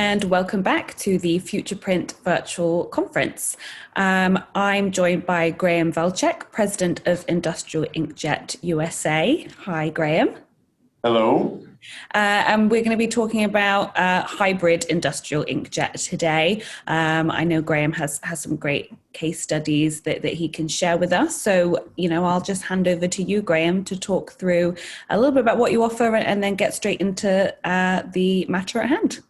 and welcome back to the Future Print virtual conference. I'm joined by Graham Velchek, President of Industrial Inkjet USA. Hi, Graham. Hello. And we're going to be talking about hybrid industrial inkjet today. I know Graham has some great case studies that he can share with us. So, I'll just hand over to you, Graham, to talk through a little bit about what you offer and then get straight into the matter at hand.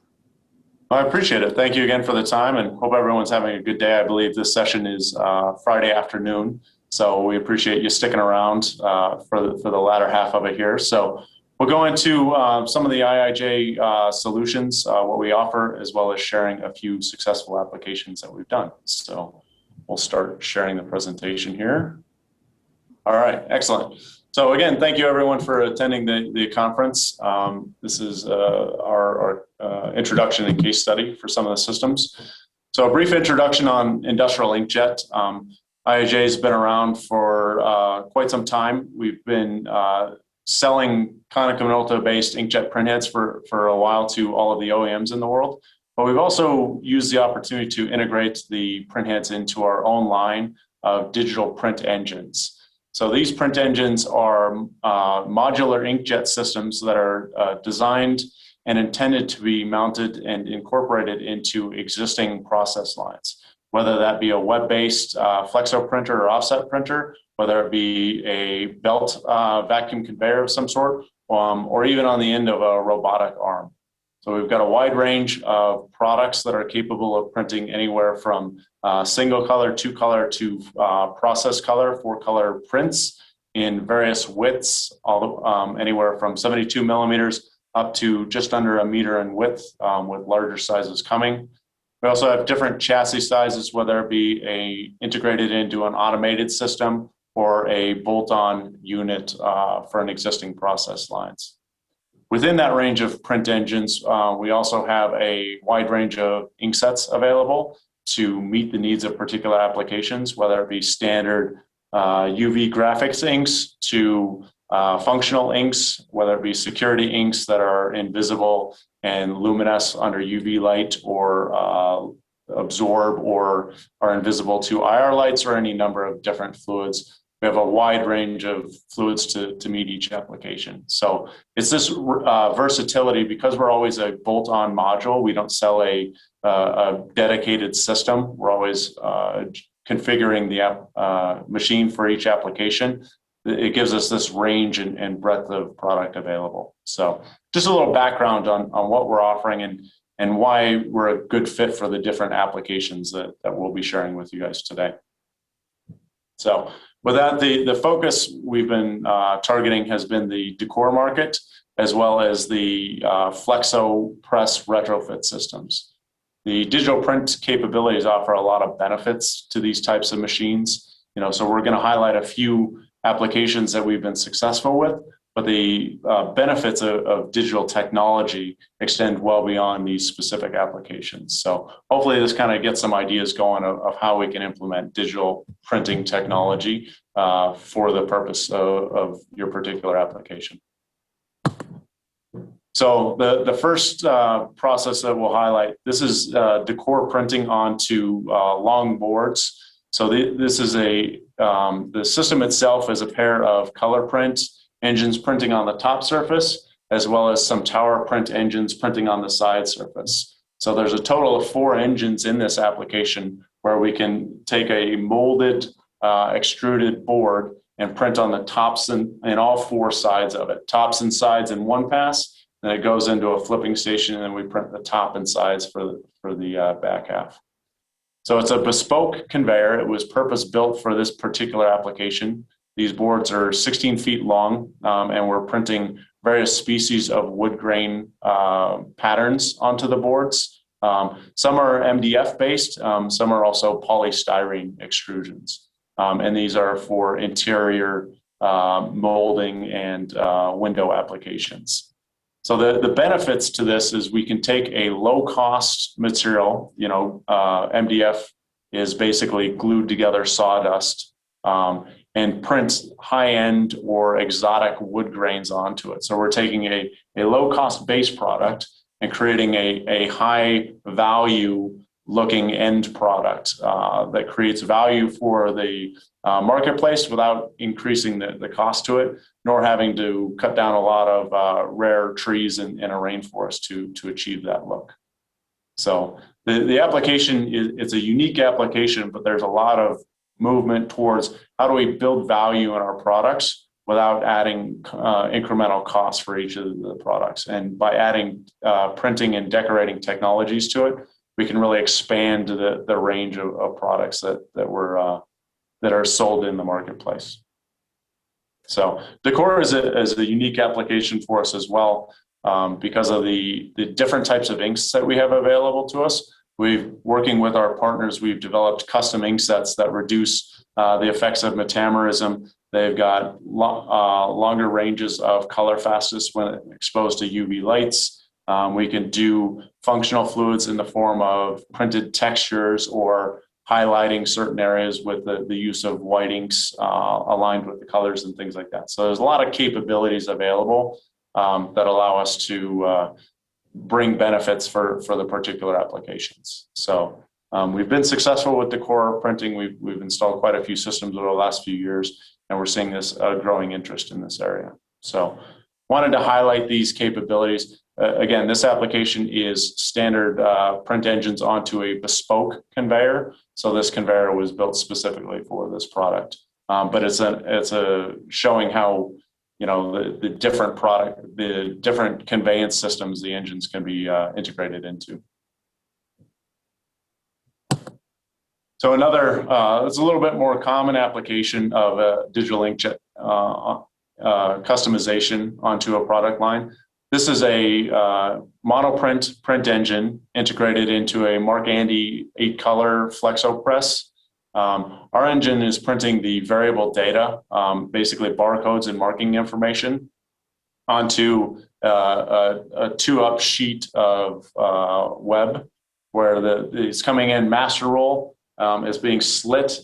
I appreciate it. Thank you again for the time and hope everyone's having a good day. I believe this session is Friday afternoon. So we appreciate you sticking around for the latter half of it here. So we'll go into some of the IIJ solutions, what we offer, as well as sharing a few successful applications that we've done. So we'll start sharing the presentation here. All right, excellent. So again, thank you everyone for attending the conference. This is our introduction and case study for some of the systems. So a brief introduction on Industrial Inkjet. IIJ has been around for quite some time. We've been selling Konica Minolta-based inkjet printheads for a while to all of the OEMs in the world. But we've also used the opportunity to integrate the printheads into our own line of digital print engines. So these print engines are modular inkjet systems that are designed and intended to be mounted and incorporated into existing process lines, whether that be a web-based flexo printer or offset printer, whether it be a belt vacuum conveyor of some sort, or even on the end of a robotic arm. So we've got a wide range of products that are capable of printing anywhere from single color, two color to process color, 4-color prints in various widths, anywhere from 72 millimeters up to just under 1 meter in width, with larger sizes coming. We also have different chassis sizes, whether it be integrated into an automated system or a bolt-on unit for an existing process lines. Within that range of print engines, we also have a wide range of ink sets available to meet the needs of particular applications, whether it be standard UV graphics inks to functional inks, whether it be security inks that are invisible and luminesce under UV light or absorb or are invisible to IR lights or any number of different fluids. We have a wide range of fluids to meet each application. So it's this versatility, because we're always a bolt-on module. We don't sell a dedicated system. We're always configuring the machine for each application. It gives us this range and breadth of product available. So just a little background on what we're offering and why we're a good fit for the different applications that we'll be sharing with you guys today. So with that, the focus we've been targeting has been the decor market, as well as the flexo press retrofit systems. The digital print capabilities offer a lot of benefits to these types of machines. So we're going to highlight a few applications that we've been successful with, but the benefits of digital technology extend well beyond these specific applications. So hopefully this kind of gets some ideas going of how we can implement digital printing technology for the purpose of your particular application. So the first process that we'll highlight, this is decor printing onto long boards. So this is the system itself is a pair of color print engines printing on the top surface, as well as some tower print engines printing on the side surface. So there's a total of 4 engines in this application where we can take a molded, extruded board and print on the tops and all 4 sides of it. Tops and sides in one pass, then it goes into a flipping station, and then we print the top and sides for the back half. So it's a bespoke conveyor. It was purpose-built for this particular application. These boards are 16 feet long, and we're printing various species of wood grain patterns onto the boards. Some are MDF based, some are also polystyrene extrusions. And these are for interior molding and window applications. So the benefits to this is we can take a low cost material, MDF is basically glued together sawdust, and print high-end or exotic wood grains onto it. So we're taking a low-cost base product and creating a high value looking end product that creates value for the marketplace without increasing the cost to it, nor having to cut down a lot of rare trees in a rainforest to achieve that look. So the application it's a unique application, but there's a lot of movement towards how do we build value in our products without adding incremental costs for each of the products. And by adding printing and decorating technologies to it, we can really expand the range of products that are sold in the marketplace. So Decor is a unique application for us as well, because of the different types of inks that we have available to us. Working with our partners, we've developed custom ink sets that reduce the effects of metamerism. They've got longer ranges of color fastness when exposed to UV lights. We can do functional fluids in the form of printed textures or highlighting certain areas with the use of white inks aligned with the colors and things like that. So there's a lot of capabilities available that allow us to bring benefits for the particular applications. So we've been successful with Decor Printing. We've installed quite a few systems over the last few years, and we're seeing this growing interest in this area. So wanted to highlight these capabilities. Again, this application is standard print engines onto a bespoke conveyor. So this conveyor was built specifically for this product. But it's a showing how the different conveyance systems the engines can be integrated into. So another, it's a little bit more common application of a digital inkjet customization onto a product line. This is a monoprint print engine integrated into a Mark Andy 8-color flexo press. Our engine is printing the variable data, basically barcodes and marking information, onto a 2-up sheet of web, where it's coming in master roll, is being slit,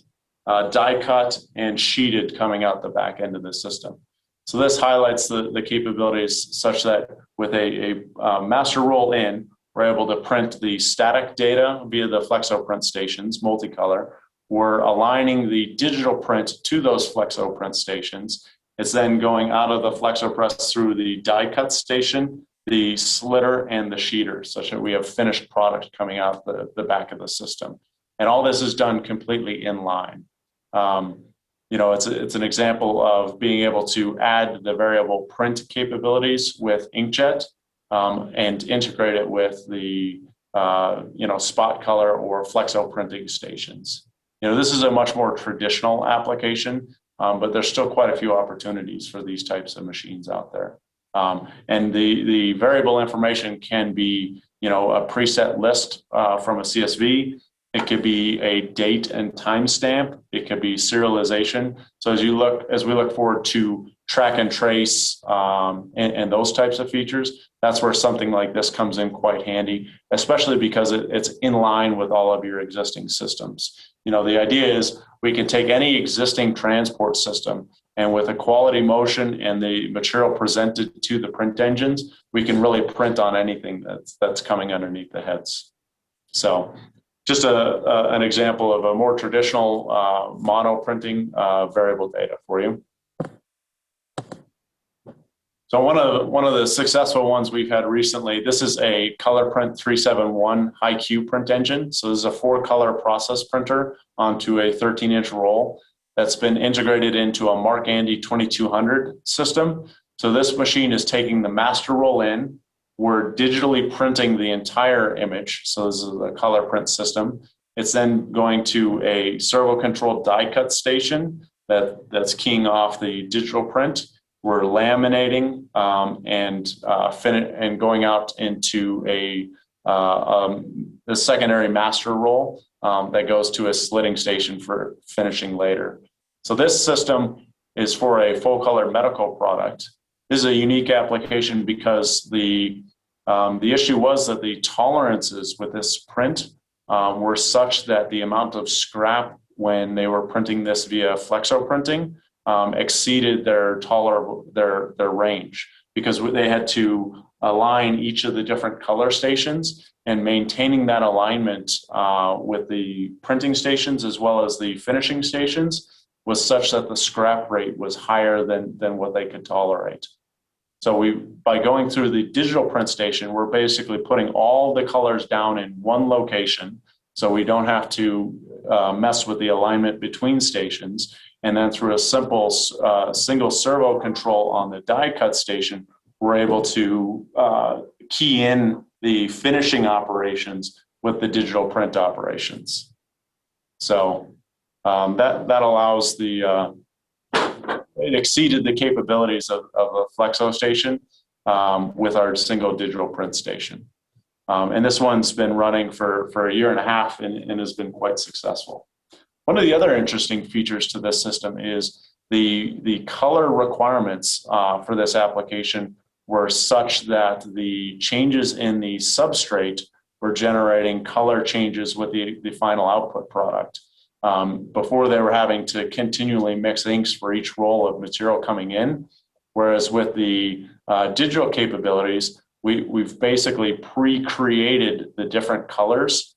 die cut, and sheeted coming out the back end of the system. So this highlights the capabilities such that with a master roll in, we're able to print the static data via the flexo print stations, multicolor. We're aligning the digital print to those flexo print stations. It's then going out of the flexo press through the die cut station, the slitter, and the sheeter, such that we have finished product coming out the back of the system. And all this is done completely in line. It's an example of being able to add the variable print capabilities with Inkjet and integrate it with the spot color or flexo printing stations. This is a much more traditional application, but there's still quite a few opportunities for these types of machines out there. And the variable information can be, a preset list from a CSV. It could be a date and timestamp. It could be serialization. So as we look forward to track and trace and those types of features, that's where something like this comes in quite handy, especially because it's in line with all of your existing systems. The idea is we can take any existing transport system, and with a quality motion and the material presented to the print engines, we can really print on anything that's coming underneath the heads. So just an example of a more traditional mono printing variable data for you. So one of the successful ones we've had recently, this is a ColorPrint 371 high Q print engine. So this is a 4-color process printer onto a 13-inch roll that's been integrated into a Mark Andy 2200 system. So this machine is taking the master roll in. We're digitally printing the entire image. So this is a color print system. It's then going to a servo-controlled die cut station that's keying off the digital print. We're laminating and going out into a secondary master roll that goes to a slitting station for finishing later. So this system is for a full color medical product. This is a unique application because the issue was that the tolerances with this print were such that the amount of scrap when they were printing this via flexo printing exceeded their range, because they had to align each of the different color stations, and maintaining that alignment with the printing stations as well as the finishing stations was such that the scrap rate was higher than what they could tolerate. So by going through the digital print station, we're basically putting all the colors down in one location, so we don't have to mess with the alignment between stations. And then through a simple single servo control on the die cut station, we're able to key in the finishing operations with the digital print operations. So that allows it exceeded the capabilities of a Flexo station with our single digital print station. And this one's been running for a year and a half and has been quite successful. One of the other interesting features to this system is the color requirements for this application were such that the changes in the substrate were generating color changes with the final output product. Before, they were having to continually mix inks for each roll of material coming in, whereas with the digital capabilities, we've basically pre-created the different colors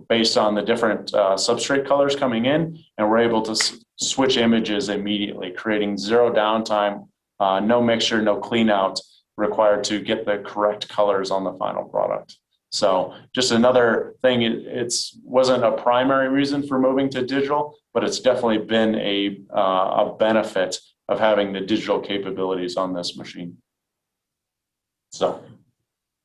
based on the different substrate colors coming in, and we're able to switch images immediately, creating zero downtime, no mixture, no clean out required to get the correct colors on the final product. So just another thing, it wasn't a primary reason for moving to digital, but it's definitely been a benefit of having the digital capabilities on this machine. So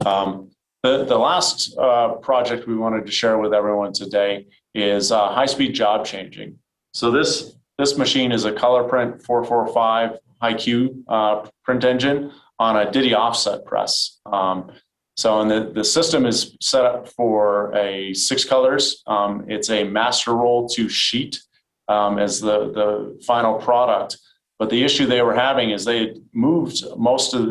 the last project we wanted to share with everyone today is high-speed job changing. So this machine is a color print 445 high Q print engine on a Diddy offset press. So the system is set up for 6 colors. It's a master roll to sheet as the final product. But the issue they were having is they had moved most of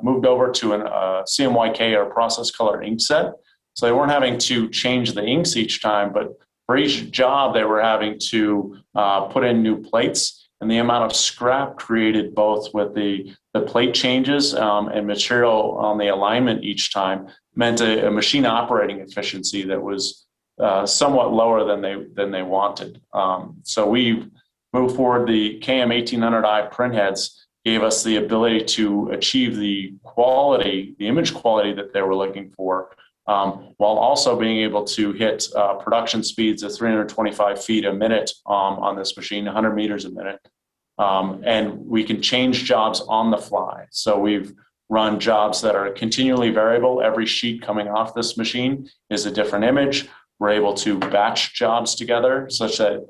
moved over to a CMYK or process color ink set. So they weren't having to change the inks each time, but for each job they were having to put in new plates. And the amount of scrap created both with the plate changes and material on the alignment each time meant a machine operating efficiency that was somewhat lower than they wanted. So we moved forward. The KM1800i printheads gave us the ability to achieve the quality, the image quality that they were looking for, while also being able to hit production speeds of 325 feet a minute on this machine, 100 meters a minute. And we can change jobs on the fly. So we've run jobs that are continually variable. Every sheet coming off this machine is a different image. We're able to batch jobs together such that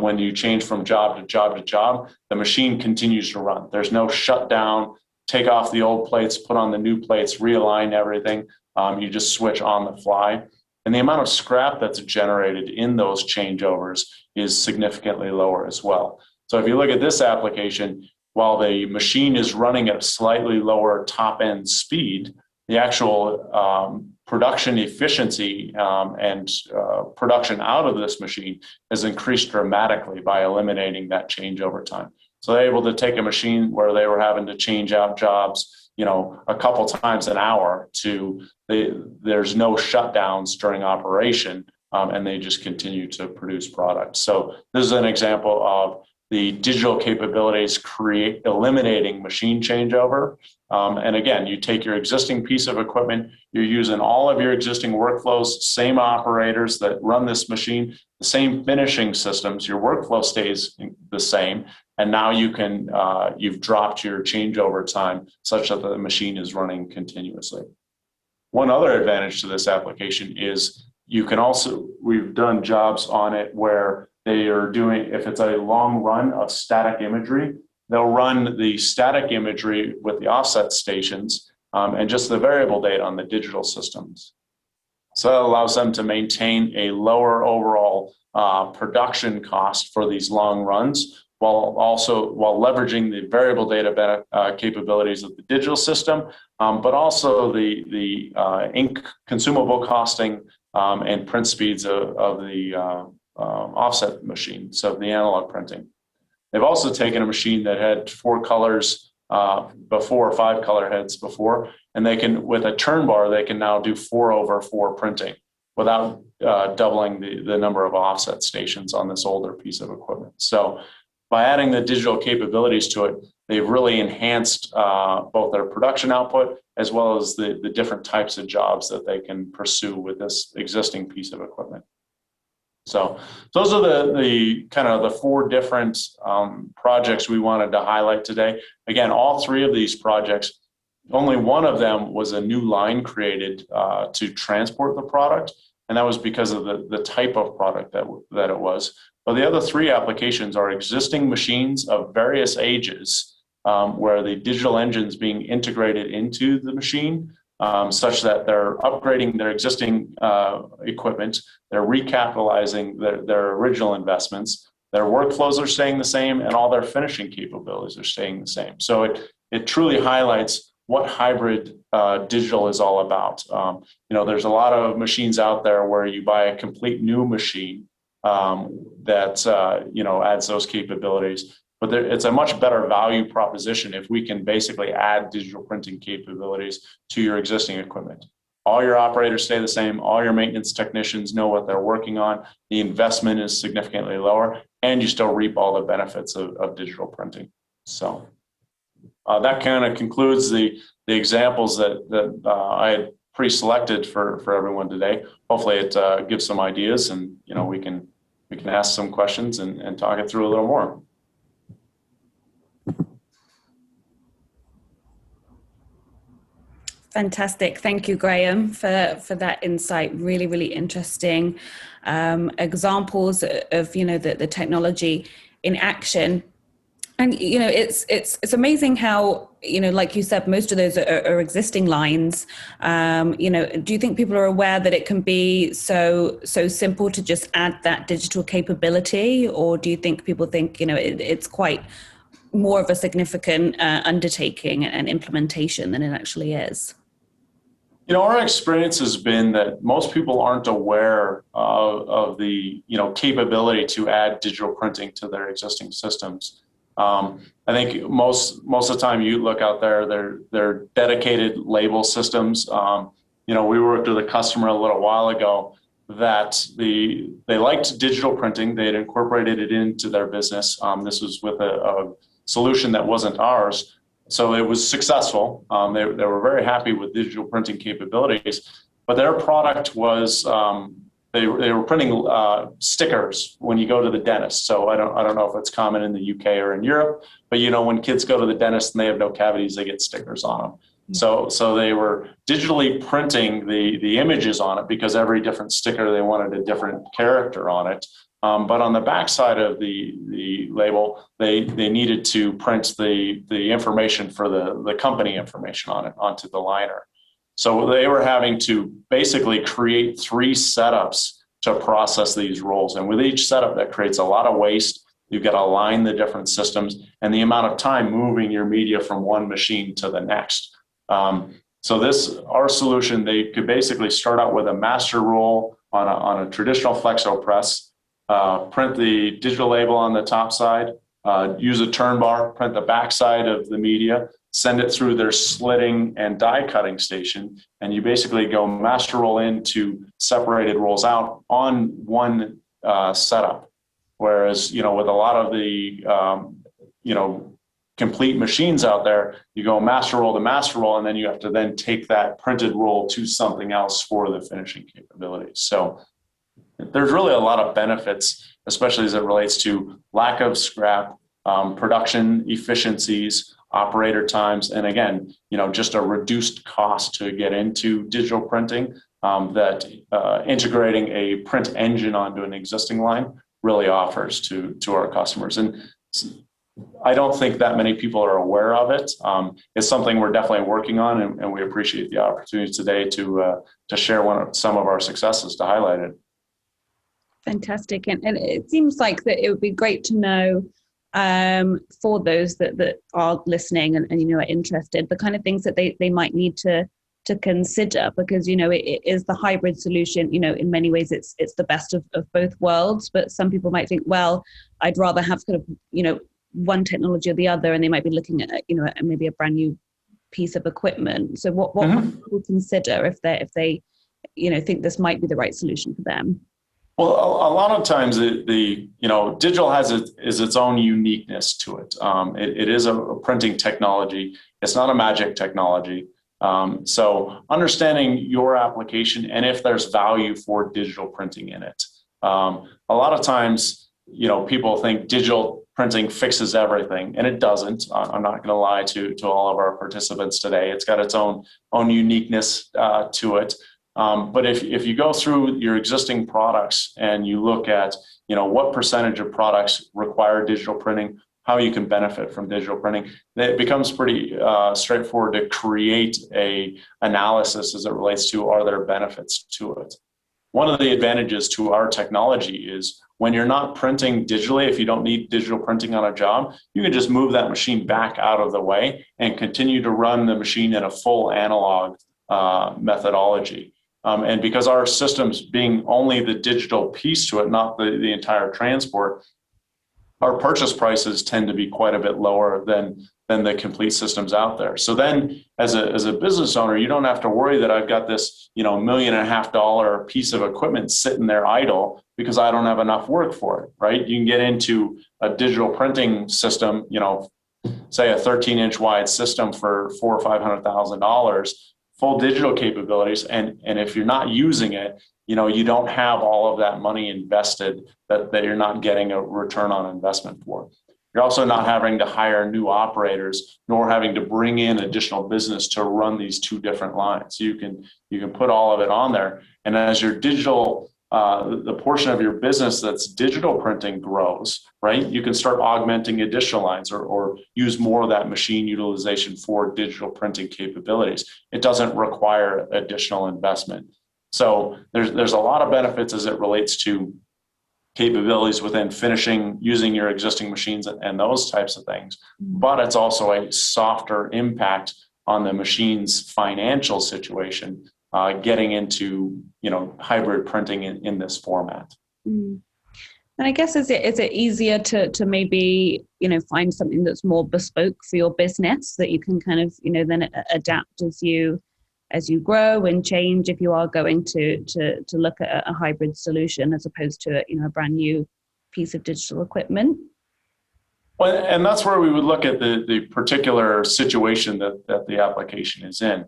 when you change from job to job to job, the machine continues to run. There's no shutdown, take off the old plates, put on the new plates, realign everything. You just switch on the fly. And the amount of scrap that's generated in those changeovers is significantly lower as well. So if you look at this application, while the machine is running at a slightly lower top end speed, the actual production efficiency and production out of this machine has increased dramatically by eliminating that changeover time. So they're able to take a machine where they were having to change out jobs, a couple times an hour to there's no shutdowns during operation, and they just continue to produce product. So this is an example of the digital capabilities eliminating machine changeover. And again, you take your existing piece of equipment, you're using all of your existing workflows, same operators that run this machine, the same finishing systems, your workflow stays the same. And now you've dropped your changeover time such that the machine is running continuously. One other advantage to this application is we've done jobs on it where they are doing, if it's a long run of static imagery, they'll run the static imagery with the offset stations and just the variable data on the digital systems. So that allows them to maintain a lower overall production cost for these long runs, while leveraging the variable data capabilities of the digital system, but also the ink consumable costing and print speeds of the offset machine, so the analog printing. They've also taken a machine that had 4 colors before, 5 color heads before, and they can, with a turn bar, they can now do 4/4 printing without doubling the number of offset stations on this older piece of equipment. So by adding the digital capabilities to it, they've really enhanced both their production output as well as the different types of jobs that they can pursue with this existing piece of equipment. So those are the kind of the 4 different projects we wanted to highlight today. Again, all 3 of these projects, only one of them was a new line created to transport the product, and that was because of the type of product that it was. But the other 3 applications are existing machines of various ages, where the digital engine's being integrated into the machine, such that they're upgrading their existing equipment, they're recapitalizing their original investments, their workflows are staying the same, and all their finishing capabilities are staying the same. So it truly highlights what hybrid digital is all about. There's a lot of machines out there where you buy a complete new machine that adds those capabilities. But it's a much better value proposition if we can basically add digital printing capabilities to your existing equipment. All your operators stay the same, all your maintenance technicians know what they're working on, the investment is significantly lower, and you still reap all the benefits of digital printing. So that kind of concludes the examples that I had pre-selected for everyone today. Hopefully it gives some ideas, and we can ask some questions and talk it through a little more. Fantastic. Thank you, Graham, for that insight. Really, really interesting examples of, the technology in action. And, it's amazing how, like you said, most of those are existing lines. Do you think people are aware that it can be so simple to just add that digital capability? Or do you think people think, it's quite more of a significant undertaking and implementation than it actually is? Our experience has been that most people aren't aware of the capability to add digital printing to their existing systems. I think most of the time you look out there, they're dedicated label systems. We worked with a customer a little while ago that they liked digital printing. They had incorporated it into their business. This was with a solution that wasn't ours. So it was successful. They were very happy with digital printing capabilities, but their product was they were printing stickers when you go to the dentist. So I don't know if it's common in the UK or in Europe, but when kids go to the dentist and they have no cavities, they get stickers on them. Mm-hmm. So they were digitally printing the images on it because every different sticker they wanted a different character on it. But on the back side of the label, they needed to print the information for the company information on it onto the liner. So they were having to basically create 3 setups to process these rolls. And with each setup, that creates a lot of waste. You've got to align the different systems and the amount of time moving your media from one machine to the next. So our solution, they could basically start out with a master roll on a traditional flexo press, print the digital label on the top side, use a turn bar, print the back side of the media, send it through their slitting and die cutting station, and you basically go master roll into separated rolls out on one setup. Whereas, with a lot of the, complete machines out there, you go master roll to master roll, and then you have to then take that printed roll to something else for the finishing capabilities. So there's really a lot of benefits, especially as it relates to lack of scrap, production efficiencies, operator times, and again, just a reduced cost to get into digital printing that integrating a print engine onto an existing line really offers to our customers. And I don't think that many people are aware of it. It's something we're definitely working on, and we appreciate the opportunity today to share some of our successes to highlight it. Fantastic. And it seems like that it would be great to know for those that are listening and are interested, the kind of things that they might need to consider, because it is the hybrid solution. In many ways it's the best of both worlds, but some people might think, well, I'd rather have kind of one technology or the other, and they might be looking at, maybe a brand new piece of equipment. So what might people consider if they think this might be the right solution for them? Well, a lot of times digital is its own uniqueness to it. It is a printing technology. It's not a magic technology. So understanding your application and if there's value for digital printing in it. A lot of times, people think digital printing fixes everything, and it doesn't. I'm not going to lie to all of our participants today. It's got its own uniqueness to it. But if you go through your existing products and you look at, what percentage of products require digital printing, how you can benefit from digital printing, it becomes pretty straightforward to create a analysis as it relates to, are there benefits to it? One of the advantages to our technology is when you're not printing digitally, if you don't need digital printing on a job, you can just move that machine back out of the way and continue to run the machine in a full analog methodology. And because our systems being only the digital piece to it, not the entire transport, our purchase prices tend to be quite a bit lower than the complete systems out there. So then as a business owner, you don't have to worry that I've got this, $1.5 million piece of equipment sitting there idle because I don't have enough work for it, right? You can get into a digital printing system, say a 13-inch wide system for $400,000 or $500,000, full digital capabilities. And if you're not using it, you don't have all of that money invested that you're not getting a return on investment for. You're also not having to hire new operators, nor having to bring in additional business to run these two different lines. You can put all of it on there. And as your digital, the portion of your business that's digital printing grows, right? You can start augmenting additional lines or use more of that machine utilization for digital printing capabilities. It doesn't require additional investment. So there's a lot of benefits as it relates to capabilities within finishing, using your existing machines and those types of things. But it's also a softer impact on the machine's financial situation, getting into, hybrid printing in this format. And I guess is it easier to maybe, find something that's more bespoke for your business that you can kind of, then adapt as you grow and change if you are going to look at a hybrid solution as opposed to a brand new piece of digital equipment? Well, and that's where we would look at the particular situation that the application is in.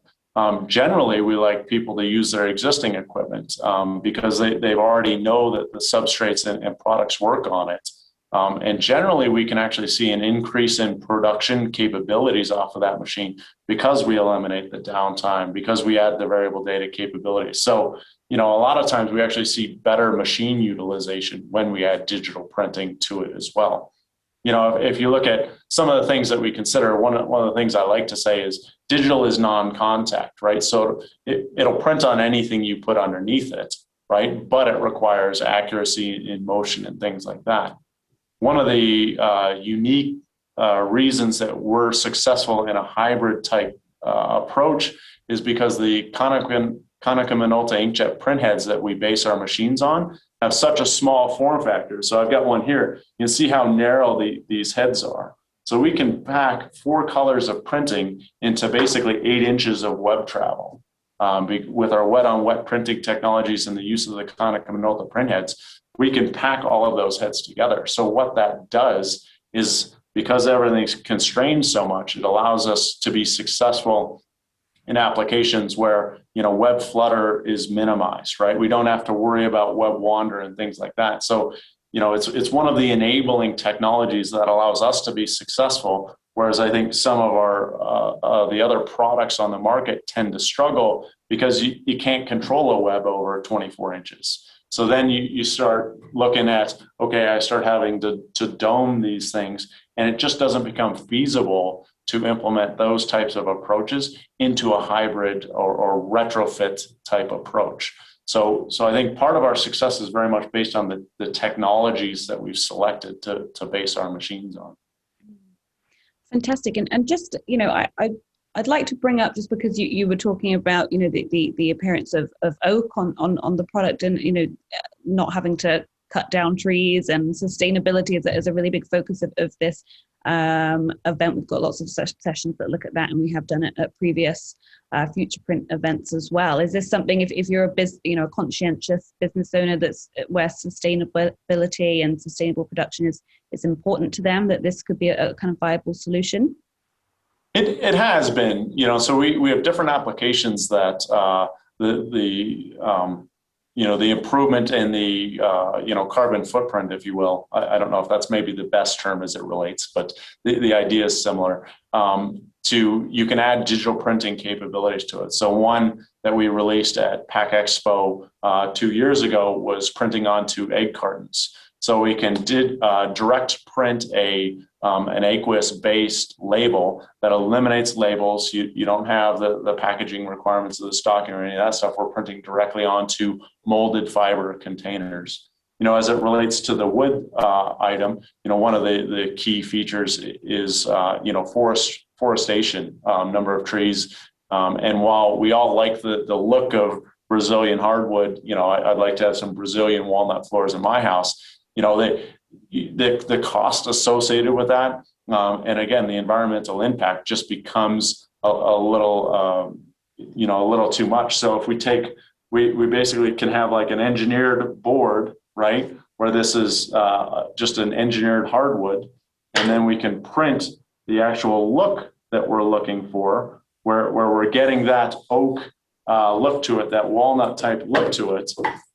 Generally, we like people to use their existing equipment because they've already know that the substrates and products work on it. And generally, we can actually see an increase in production capabilities off of that machine because we eliminate the downtime, because we add the variable data capabilities. So, a lot of times we actually see better machine utilization when we add digital printing to it as well. If you look at some of the things that we consider, one of the things I like to say is digital is non-contact, right? So it'll print on anything you put underneath it, right? But it requires accuracy in motion and things like that. One of the unique reasons that we're successful in a hybrid type approach is because the Konica Minolta inkjet printheads that we base our machines on have such a small form factor. So I've got one here. You can see how narrow these heads are. So we can pack 4 colors of printing into basically 8 inches of web travel. With our wet-on-wet printing technologies and the use of the Konica Minolta printheads, we can pack all of those heads together. So what that does is, because everything's constrained so much, it allows us to be successful in applications where, web flutter is minimized, right? We don't have to worry about web wander and things like that. So, it's one of the enabling technologies that allows us to be successful, whereas I think some of our the other products on the market tend to struggle because you can't control a web over 24 inches. So then you start looking at, okay, I start having to dome these things, and it just doesn't become feasible to implement those types of approaches into a hybrid or retrofit type approach. So I think part of our success is very much based on the technologies that we've selected to base our machines on. Fantastic. And just, I'd like to bring up, just because you were talking about, the appearance of oak on the product, and, not having to cut down trees, and sustainability is a really big focus of this. event. We've got lots of sessions that look at that, and we have done it at previous Future Print events as well. Is this something, if you're a conscientious business owner where sustainability and sustainable production is important to them, that this could be a kind of viable solution? It has been, so we have different applications that the improvement in the carbon footprint, if you will. I don't know if that's maybe the best term as it relates, but the idea is similar. You can add digital printing capabilities to it. So one that we released at Pack Expo 2 years ago was printing onto egg cartons. So we can direct print an aqueous-based label that eliminates labels. You don't have the packaging requirements of the stocking or any of that stuff. We're printing directly onto molded fiber containers. As it relates to the wood item, one of the key features is forestation, number of trees. And while we all like the look of Brazilian hardwood, I'd like to have some Brazilian walnut floors in my house. The cost associated with that, and again, the environmental impact just becomes a little too much. So if we basically can have like an engineered board, right, where this is just an engineered hardwood, and then we can print the actual look that we're looking for, where we're getting that oak look to it, that walnut type look to it,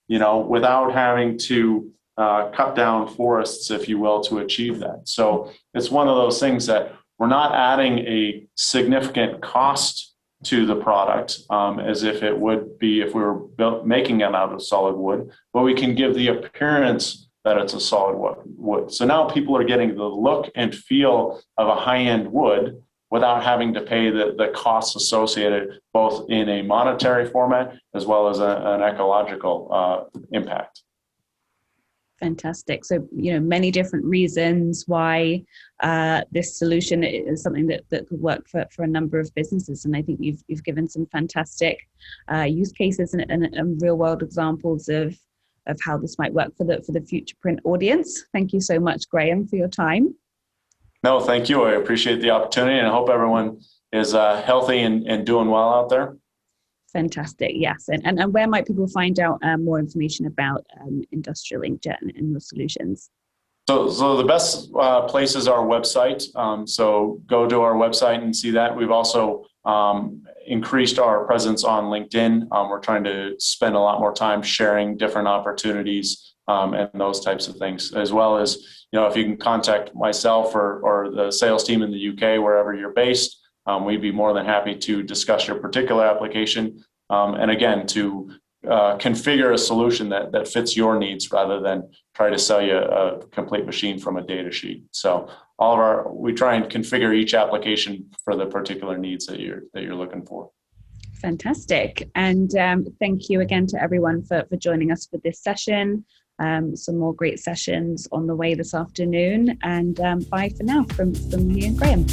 without having to cut down forests, if you will, to achieve that. So it's one of those things that we're not adding a significant cost to the product as if it would be if we were making it out of solid wood, but we can give the appearance that it's a solid wood. So now people are getting the look and feel of a high-end wood without having to pay the costs associated both in a monetary format as well as an ecological impact. Fantastic. So, many different reasons why this solution is something that could work for a number of businesses. And I think you've given some fantastic use cases and real world examples of how this might work for the Future Print audience. Thank you so much, Graham, for your time. No, thank you. I appreciate the opportunity, and I hope everyone is healthy and doing well out there. Fantastic. Yes. And where might people find out more information about Industrial Inkjet and your solutions? So the best place is our website. So go to our website and see that. We've also increased our presence on LinkedIn. We're trying to spend a lot more time sharing different opportunities and those types of things, as well as, if you can contact myself or the sales team in the UK, wherever you're based, we'd be more than happy to discuss your particular application. And again, to configure a solution that fits your needs rather than try to sell you a complete machine from a data sheet. So we try and configure each application for the particular needs that you're looking for. Fantastic. And thank you again to everyone for joining us for this session. Some more great sessions on the way this afternoon. And bye for now from me and Graham.